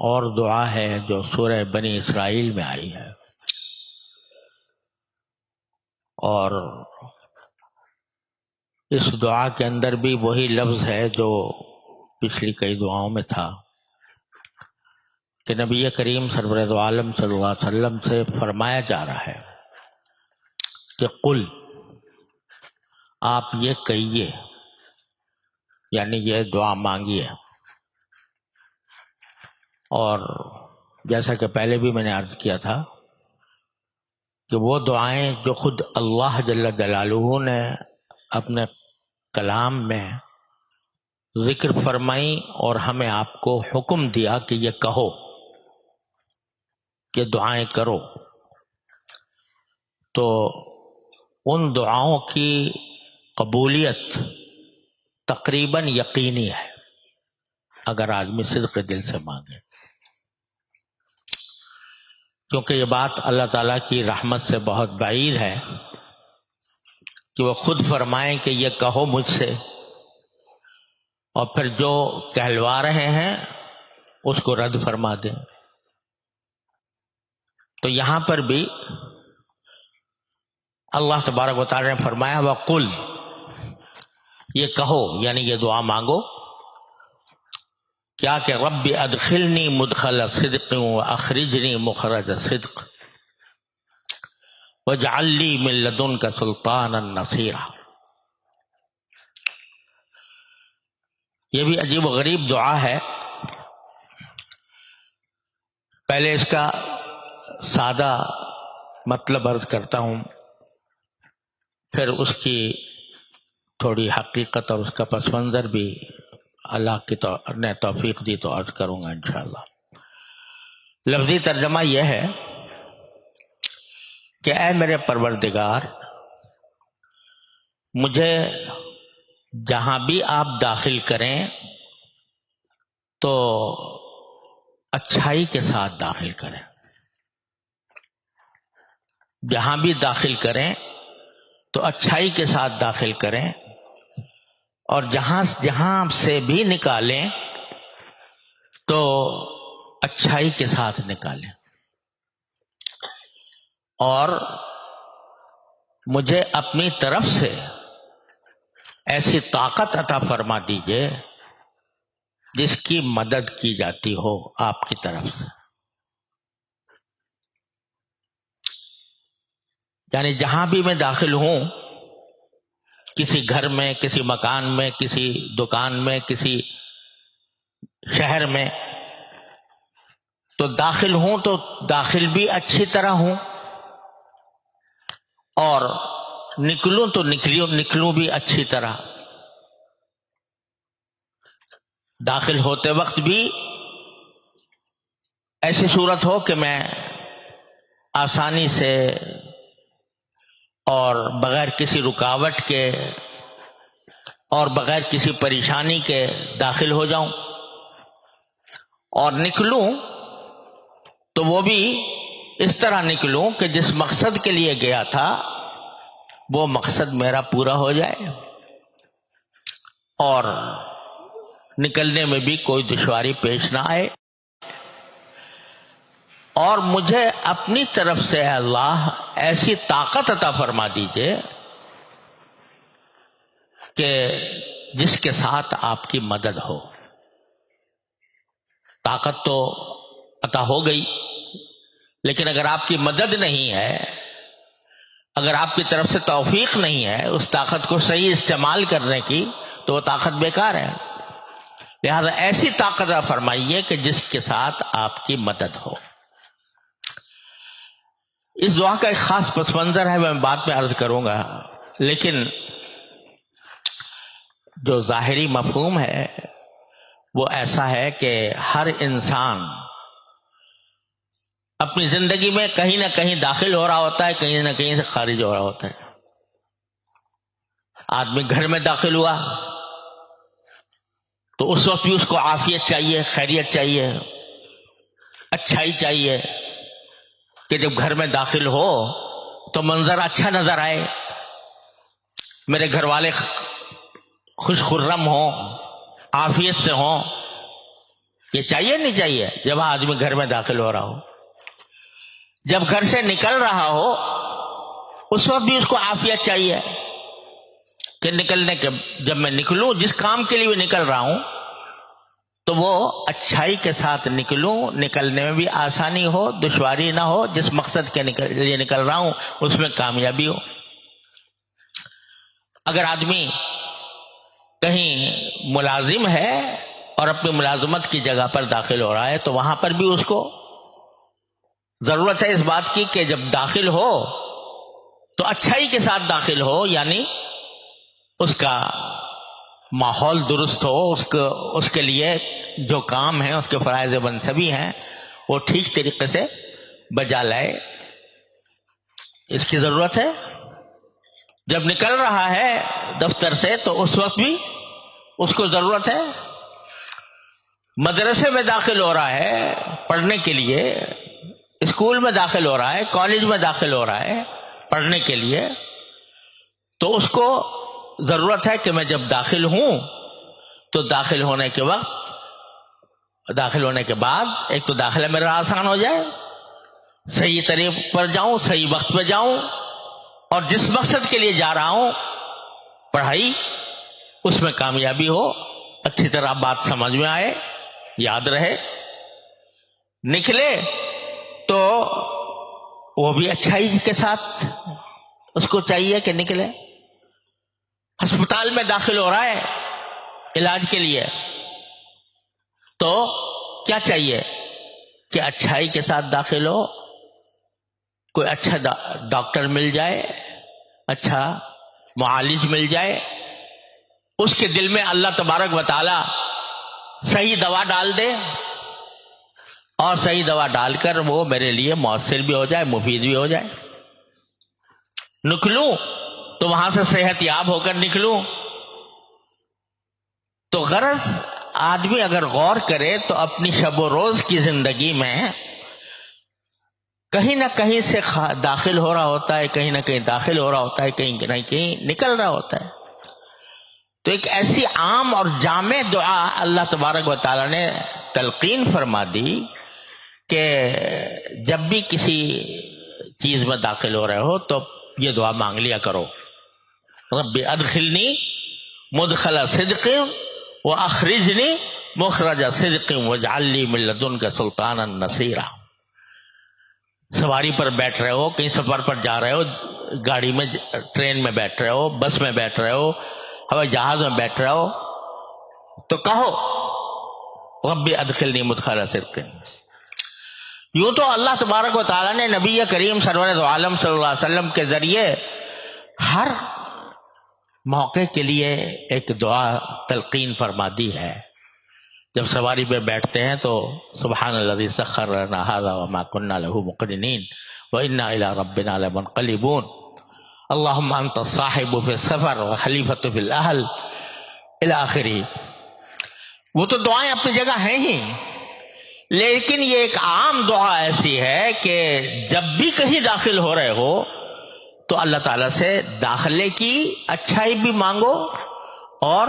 اور دعا ہے جو سورہ بنی اسرائیل میں آئی ہے، اور اس دعا کے اندر بھی وہی لفظ ہے جو پچھلی کئی دعاؤں میں تھا کہ نبی کریم سرور دو عالم صلی اللہ علیہ وسلم سے فرمایا جا رہا ہے کہ قل، آپ یہ کہیے، یعنی یہ دعا مانگیے۔ اور جیسا کہ پہلے بھی میں نے عرض کیا تھا کہ وہ دعائیں جو خود اللہ جل جلالہ نے اپنے کلام میں ذکر فرمائی اور ہمیں آپ کو حکم دیا کہ یہ کہو، یہ دعائیں کرو، تو ان دعاؤں کی قبولیت تقریباً یقینی ہے اگر آدمی صدق دل سے مانگے، کیونکہ یہ بات اللہ تعالیٰ کی رحمت سے بہت بعید ہے کہ وہ خود فرمائیں کہ یہ کہو مجھ سے، اور پھر جو کہلوا رہے ہیں اس کو رد فرما دیں۔ تو یہاں پر بھی اللہ تبارک و تعالی نے فرمایا وَقُلْ، یہ کہو یعنی یہ دعا مانگو کیا کہ رب ادخلنی مدخل صدق واخرجنی مخرج صدق واجعل لی من لدنک سلطانا نصیرا۔ یہ بھی عجیب و غریب دعا ہے۔ پہلے اس کا سادہ مطلب عرض کرتا ہوں، پھر اس کی تھوڑی حقیقت اور اس کا پس منظر بھی اللہ کی نے توفیق دی تو عرض کروں گا انشاءاللہ۔ لفظی ترجمہ یہ ہے کہ اے میرے پروردگار، مجھے جہاں بھی آپ داخل کریں تو اچھائی کے ساتھ داخل کریں، جہاں بھی داخل کریں تو اچھائی کے ساتھ داخل کریں، اور جہاں سے بھی نکالیں تو اچھائی کے ساتھ نکالیں، اور مجھے اپنی طرف سے ایسی طاقت عطا فرما دیجئے جس کی مدد کی جاتی ہو آپ کی طرف سے۔ یعنی جہاں بھی میں داخل ہوں، کسی گھر میں، کسی مکان میں، کسی دکان میں، کسی شہر میں، تو داخل ہوں تو داخل بھی اچھی طرح ہوں، اور نکلوں تو نکلوں بھی اچھی طرح۔ داخل ہوتے وقت بھی ایسی صورت ہو کہ میں آسانی سے اور بغیر کسی رکاوٹ کے اور بغیر کسی پریشانی کے داخل ہو جاؤں، اور نکلوں تو وہ بھی اس طرح نکلوں کہ جس مقصد کے لیے گیا تھا وہ مقصد میرا پورا ہو جائے، اور نکلنے میں بھی کوئی دشواری پیش نہ آئے۔ اور مجھے اپنی طرف سے اے اللہ ایسی طاقت عطا فرما دیجئے کہ جس کے ساتھ آپ کی مدد ہو۔ طاقت تو عطا ہو گئی، لیکن اگر آپ کی مدد نہیں ہے، اگر آپ کی طرف سے توفیق نہیں ہے اس طاقت کو صحیح استعمال کرنے کی، تو وہ طاقت بیکار ہے۔ لہذا ایسی طاقت عطا فرمائیے کہ جس کے ساتھ آپ کی مدد ہو۔ اس دعا کا ایک خاص پس منظر ہے، میں بعد میں عرض کروں گا، لیکن جو ظاہری مفہوم ہے وہ ایسا ہے کہ ہر انسان اپنی زندگی میں کہیں نہ کہیں داخل ہو رہا ہوتا ہے، کہیں نہ کہیں سے خارج ہو رہا ہوتا ہے۔ آدمی گھر میں داخل ہوا تو اس وقت بھی اس کو عافیت چاہیے، خیریت چاہیے، اچھائی چاہیے کہ جب گھر میں داخل ہو تو منظر اچھا نظر آئے، میرے گھر والے خوش خرم ہوں، عافیت سے ہوں، یہ چاہیے نہیں چاہیے جب آدمی گھر میں داخل ہو رہا ہو؟ جب گھر سے نکل رہا ہو اس وقت بھی اس کو عافیت چاہیے کہ نکلنے کے جب میں نکلوں جس کام کے لیے بھی نکل رہا ہوں تو وہ اچھائی کے ساتھ نکلوں، نکلنے میں بھی آسانی ہو، دشواری نہ ہو، جس مقصد کے لیے نکل رہا ہوں اس میں کامیابی ہو۔ اگر آدمی کہیں ملازم ہے اور اپنی ملازمت کی جگہ پر داخل ہو رہا ہے تو وہاں پر بھی اس کو ضرورت ہے اس بات کی کہ جب داخل ہو تو اچھائی کے ساتھ داخل ہو، یعنی اس کا ماحول درست ہو، اس کے لیے جو کام ہیں، اس کے فرائض منصبی ہیں وہ ٹھیک طریقے سے بجا لائے، اس کی ضرورت ہے۔ جب نکل رہا ہے دفتر سے تو اس وقت بھی اس کو ضرورت ہے۔ مدرسے میں داخل ہو رہا ہے پڑھنے کے لیے، اسکول میں داخل ہو رہا ہے، کالج میں داخل ہو رہا ہے پڑھنے کے لیے، تو اس کو ضرورت ہے کہ میں جب داخل ہوں تو داخل ہونے کے وقت، داخل ہونے کے بعد ایک تو داخلہ میرا آسان ہو جائے، صحیح طریقے پر جاؤں، صحیح وقت پہ جاؤں، اور جس مقصد کے لیے جا رہا ہوں پڑھائی، اس میں کامیابی ہو، اچھی طرح بات سمجھ میں آئے، یاد رہے۔ نکلے تو وہ بھی اچھائی کے ساتھ اس کو چاہیے کہ نکلے۔ ہسپتال میں داخل ہو رہا ہے علاج کے لیے تو کیا چاہیے کہ اچھائی کے ساتھ داخل ہو، کوئی اچھا ڈاکٹر مل جائے، اچھا معالج مل جائے، اس کے دل میں اللہ تبارک و تعالی صحیح دوا ڈال دے، اور صحیح دوا ڈال کر وہ میرے لیے مؤثر بھی ہو جائے، مفید بھی ہو جائے۔ نکلوں تو وہاں سے صحت یاب ہو کر نکلوں۔ تو غرض آدمی اگر غور کرے تو اپنی شب و روز کی زندگی میں کہیں نہ کہیں سے داخل ہو رہا ہوتا ہے، کہیں نہ کہیں داخل ہو رہا ہوتا ہے، کہیں نہ کہیں نکل رہا ہوتا ہے۔ تو ایک ایسی عام اور جامع دعا اللہ تبارک و تعالی نے تلقین فرما دی کہ جب بھی کسی چیز میں داخل ہو رہے ہو تو یہ دعا مانگ لیا کرو، رب ادخلنی مدخل صدق واخرجنی مخرج صدق واجعل لی من لدنک سلطانا نصیرا۔ سواری پر بیٹھ رہے ہو، کہیں سفر پر جا رہے ہو، گاڑی میں، ٹرین میں بیٹھ رہے ہو، بس میں بیٹھ رہے ہو، ہوائی جہاز میں بیٹھ رہے ہو، تو کہو رب ادخلنی مدخل صدق۔ یوں تو اللہ تبارک و تعالیٰ نے نبی کریم سرور دو عالم صلی اللہ علیہ وسلم کے ذریعے ہر موقع کے لیے ایک دعا تلقین فرما دی ہے۔ جب سواری پہ بیٹھتے ہیں تو سبحان الذی سخر لنا ھذا وما كنا له مقرنین وانا الى ربنا لمنقلبون، اللهم انت الصاحب في السفر وخلیفۃ في الاہل الى آخرہ۔ وہ تو دعائیں اپنی جگہ ہیں ہی، لیکن یہ ایک عام دعا ایسی ہے کہ جب بھی کہیں داخل ہو رہے ہو تو اللہ تعالیٰ سے داخلے کی اچھائی بھی مانگو اور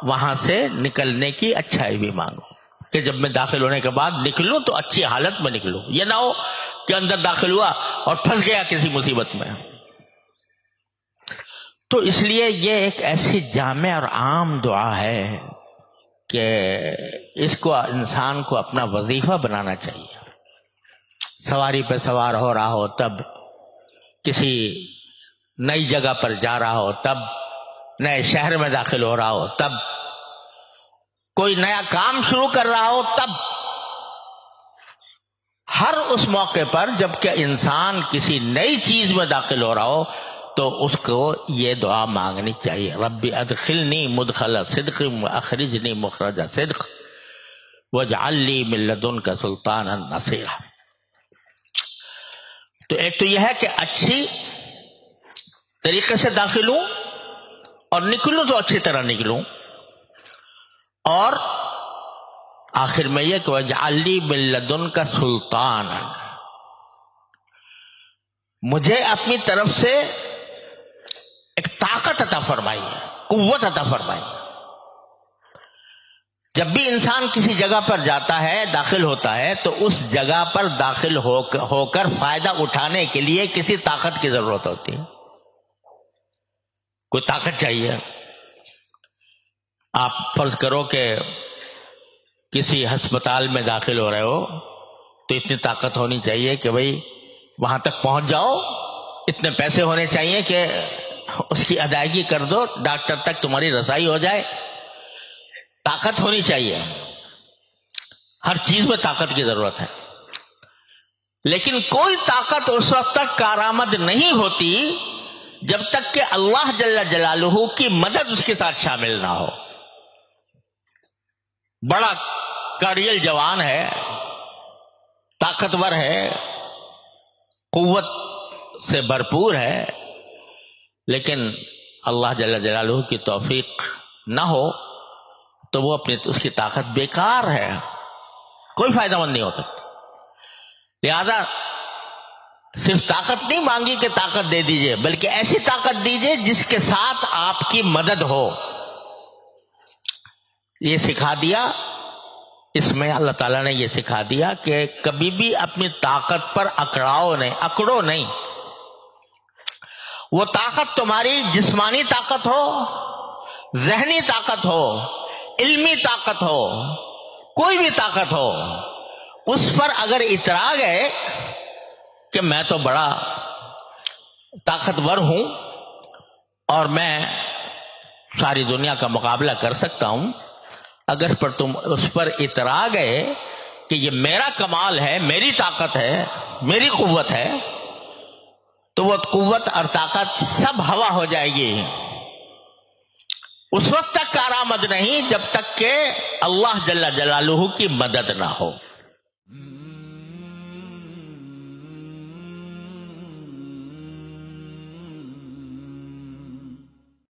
وہاں سے نکلنے کی اچھائی بھی مانگو، کہ جب میں داخل ہونے کے بعد نکلوں تو اچھی حالت میں نکلوں، یہ نہ ہو کہ اندر داخل ہوا اور پھنس گیا کسی مصیبت میں۔ تو اس لیے یہ ایک ایسی جامع اور عام دعا ہے کہ اس کو انسان کو اپنا وظیفہ بنانا چاہیے۔ سواری پہ سوار ہو رہا ہو تب، کسی نئی جگہ پر جا رہا ہو تب، نئے شہر میں داخل ہو رہا ہو تب، کوئی نیا کام شروع کر رہا ہو تب، ہر اس موقع پر جب کہ انسان کسی نئی چیز میں داخل ہو رہا ہو تو اس کو یہ دعا مانگنی چاہیے، رب ادخلنی مدخل صدق واخرجنی مخرج صدق واجعل لی من لدنک سلطانا نصیرا۔ تو ایک تو یہ ہے کہ اچھی طریقے سے داخل ہوں اور نکلوں تو اچھی طرح نکلوں، اور آخر میں یہ کہ واجعل لی من لدنک سلطانا، مجھے اپنی طرف سے ایک طاقت عطا فرمائی ہے، قوت عطا فرمائی ہے۔ جب بھی انسان کسی جگہ پر جاتا ہے، داخل ہوتا ہے، تو اس جگہ پر داخل ہو کر فائدہ اٹھانے کے لیے کسی طاقت کی ضرورت ہوتی ہے، کوئی طاقت چاہیے۔ آپ فرض کرو کہ کسی ہسپتال میں داخل ہو رہے ہو تو اتنی طاقت ہونی چاہیے کہ بھئی وہاں تک پہنچ جاؤ، اتنے پیسے ہونے چاہیے کہ اس کی ادائیگی کر دو، ڈاکٹر تک تمہاری رسائی ہو جائے، طاقت ہونی چاہیے۔ ہر چیز میں طاقت کی ضرورت ہے، لیکن کوئی طاقت اس وقت تک کارآمد نہیں ہوتی جب تک کہ اللہ جل جلالہ کی مدد اس کے ساتھ شامل نہ ہو۔ بڑا کاڑیل جوان ہے، طاقتور ہے، قوت سے بھرپور ہے، لیکن اللہ جل جلالہ کی توفیق نہ ہو تو وہ اس کی طاقت بیکار ہے، کوئی فائدہ مند نہیں ہو سکتی۔ لہذا صرف طاقت نہیں مانگی کہ طاقت دے دیجئے، بلکہ ایسی طاقت دیجئے جس کے ساتھ آپ کی مدد ہو۔ یہ سکھا دیا، اس میں اللہ تعالیٰ نے یہ سکھا دیا کہ کبھی بھی اپنی طاقت پر اکڑو نہیں۔ وہ طاقت تمہاری جسمانی طاقت ہو، ذہنی طاقت ہو، علمی طاقت ہو، کوئی بھی طاقت ہو، اس پر اگر اترا گئے کہ میں تو بڑا طاقتور ہوں اور میں ساری دنیا کا مقابلہ کر سکتا ہوں، اگر پر تم اس پر اترا گئے کہ یہ میرا کمال ہے، میری طاقت ہے، میری قوت ہے، تو وہ قوت اور طاقت سب ہوا ہو جائے گی، اس وقت تک کارآمد نہیں جب تک کہ اللہ جل جلالہ کی مدد نہ ہو۔